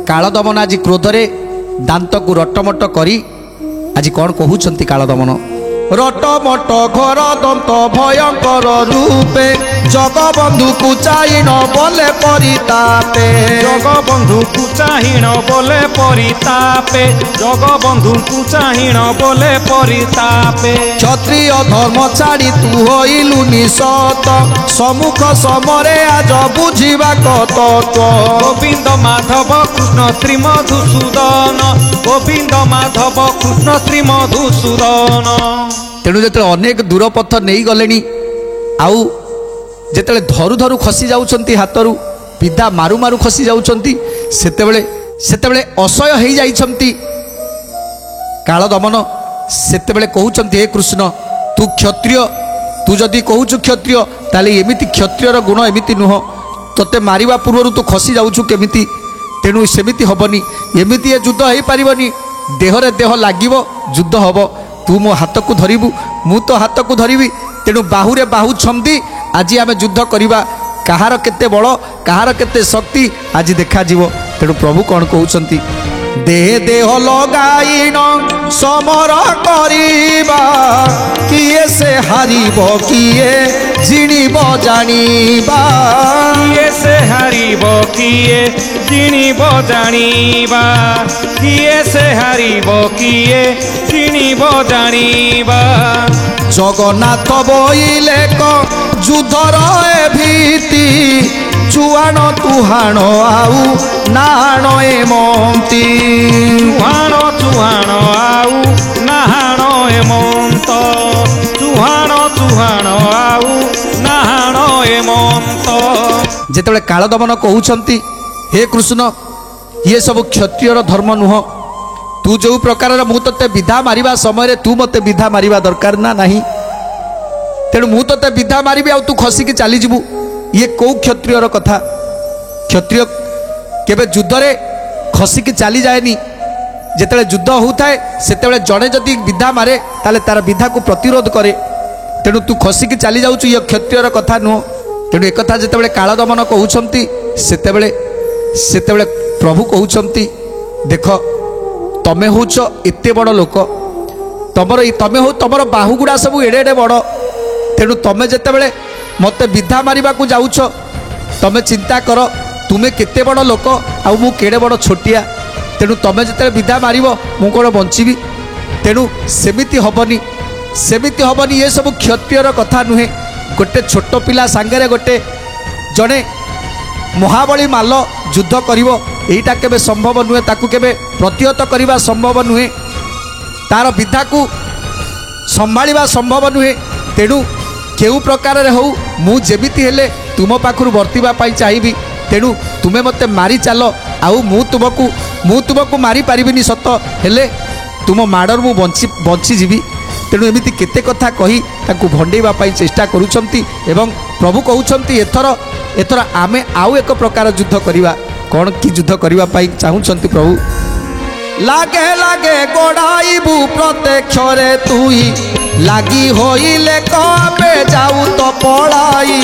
कालदमन आज क्रोधरे दांत को रटमट करी आज कौन कहते कालदमन रटमट घर दंत भयंकर रूपे जगबंधु को चाहिन बोले परितापे जगबंधु को चाहिन बोले परितापे जगबंधु को चाहिन बोले परितापे क्षत्रिय धर्म छाड़ी तू होइलु निसत सम्मुख समरे आज बुझिबा तत्व गोविंद माधव कृष्ण श्री मधुसूदन गोविंद माधव कृष्ण श्री मधुसूदन तेणु जो अनेक दूर पथ नहीं गले आउ जिते धरु धरु खसी जाउछंती हाथरू विधा मारु मारु खसी जाउछंती सेतेबेले असह्य हो जाइछंती कालदमन सेतेबेले कहउछंती हे कृष्ण तू क्षत्रिय तू जदि कहूचु क्षत्रिय ताले एमिति क्षत्रियर गुण एमिति नुह तोते मारिबा पूर्व तू खसी जाउछु केमिति तेणु सेमिति हबनी एमिति युद्ध हो पारिबनी देहरे देह लागिबो युद्ध हबो तू मो हाथ को धरिबू मु तो हाथ को धरिबी तेणु बाहुरे बाहु छंदी आज आम युद्ध करवा कहार केते बल कहार केते शक्ति आज देखा जीवो तेणु प्रभु कौन कहउछंती देह देह लगाइन समर करिबा किए से हारिबो किए जिणिबो जानिबा किए से हारिबो किए जिणिबो जानिबा किए से हारिबो किए जिणिबो जानिबा जगन्नाथ बोइले क युद्धर ए भीति चुआण तुहाण आउ नाण एमंती चुहाण चुहाण आउ नाहाण एमंत चुहाण चुहाण आउ नाहाण एमंत जेतेबेले कालदमन कहउछंती हे कृष्ण ये सब क्षत्रियर धर्म नुह तू जो प्रकार मु तते विधा मारिबा समय तू मते विधा मारिबा दरकार ना नहीं तेणु मु तते विधा मारिबी आ तू खसिकी चली जीवु ये कौ क्षत्रियर कथा क्षत्रिय केबे युद्ध रे खसिकी चली जाएनी जेतेबेले युद्ध होउथाए सेतेबेले जणे जदि विधा मारे ताले तार विधा को प्रतिरोध करे तेणु तू खसिकी चली जाउछु ये क्षत्रियर कथा नुह तेणु एक कथा जेतेबेले कालदमन कहउछंती सेतेबेले प्रभु कहउछंती देख तमे होच एते बड़ लोक तमे हो तमर बाहुगुड़ा सब एडे एडे बड़ तेणु तमे जेतेबेले मते विधा मारिबा को जाउछ तमे चिंता कर तुमे केते बड़ लोक आ मु केड़े बड़ छोटिया तेणु तमे जेतेबेले विधा मारिबो मु कोन बंचिबी तेणु सेमिति हबनी ये सब क्षत्रियर कथा नुहे गोटे छोट पिला सांगरे गोटे जड़े महाबली माल युद्ध करिवो एटा केबे संभव नुहे ताकू केबे प्रतिहत करवा संभव नुहे तार विधा को संभाळिबा संभव नुहे तेणु केउ प्रकार रे हो मु जेमिति हेले तुम पाखरु वर्तिबा पाई चाहिबी तेणु तुमे मते मारी चलो आउ मु तुमको मारी पारिबिनी सत हेले तुम माडर मु बंची जीवी तेणु एमिति केते कथा कही ताकू भंडेइबा पाई चेष्टा करूछंती एवं प्रभु कहउछंती एथर आमे आउ एक प्रकार युद्ध करिवा कौन की युद्ध करने चाहूँगी प्रभु लागे लागे गोड़ाइबू प्रत्यक्ष रे तुई लागी होइले कबे जाऊ तो पड़ाई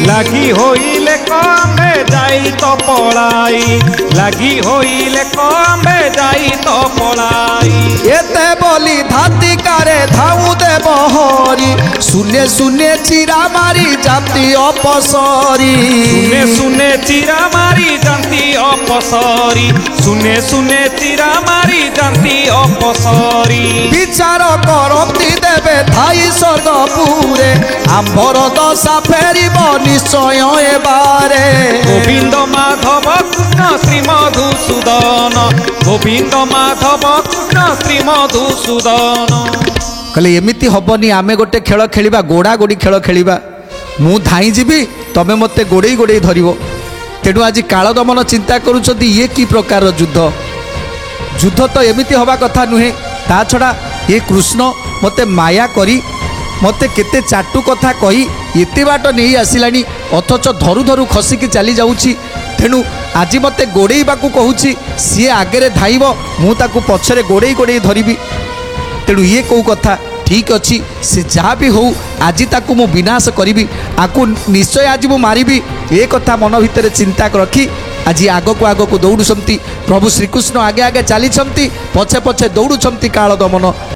लागी होइले कबे जाई तो पड़ाई लागी होइले कबे जाई तो पड़ाई एते बोली धाती कारे धाऊ दे बहरी सुने सुने चिरा मारी जाती अपसरी सुने सुने चिरा मारी जाती अपसरी सुने सुने चिरा मारी जाती अपसरी विचार करती देवे थाई स्वर्गपुरे आंबर दशा फेरिब निश्चय एबारे गोविंद माधव कृष्ण श्री मधुसूदन गोविंद माधव कृष्ण श्री मधुसूदन कहले एमिति हबनी आमे गोटे खेल खेलिबा गोड़ा गोड़ी खेल खेलिबा मु धाई जीवी तमे मते गोड़े गोड़े धरिबो तेणु आज कालदमन चिंता करूछंती ये की प्रकार युद्ध तो एमिति हवा कथा नुहे ता छड़ा ये कृष्ण मते माया करी मते केते चाटू कथा कही एते बाट नहीं आसिलानी अथच धरु धरु खसिकी चली जाउची तेणु आज मते गोड़ेइबा को कहूची सी आगे धाइब मु ताकू पछरे गोड़े गोड़े धरिबी तेणु ये कौ कथा ठीक अच्छी से जहाँ भी हो आज ताकू मु विनाश करी आकू निश्चय आज मु मारिबी ए कथा मन भितर चिंता रखी ଆଜି ଆଗକୁ ଆଗକୁ ଦୌଡ଼ୁଛନ୍ତି ପ୍ରଭୁ ଶ୍ରୀକୃଷ୍ଣ ଆଗେ ଆଗେ ଚାଲିଛନ୍ତି ପଛେ ପଛେ ଦୌଡ଼ୁଛନ୍ତି କାଳ ଦମନ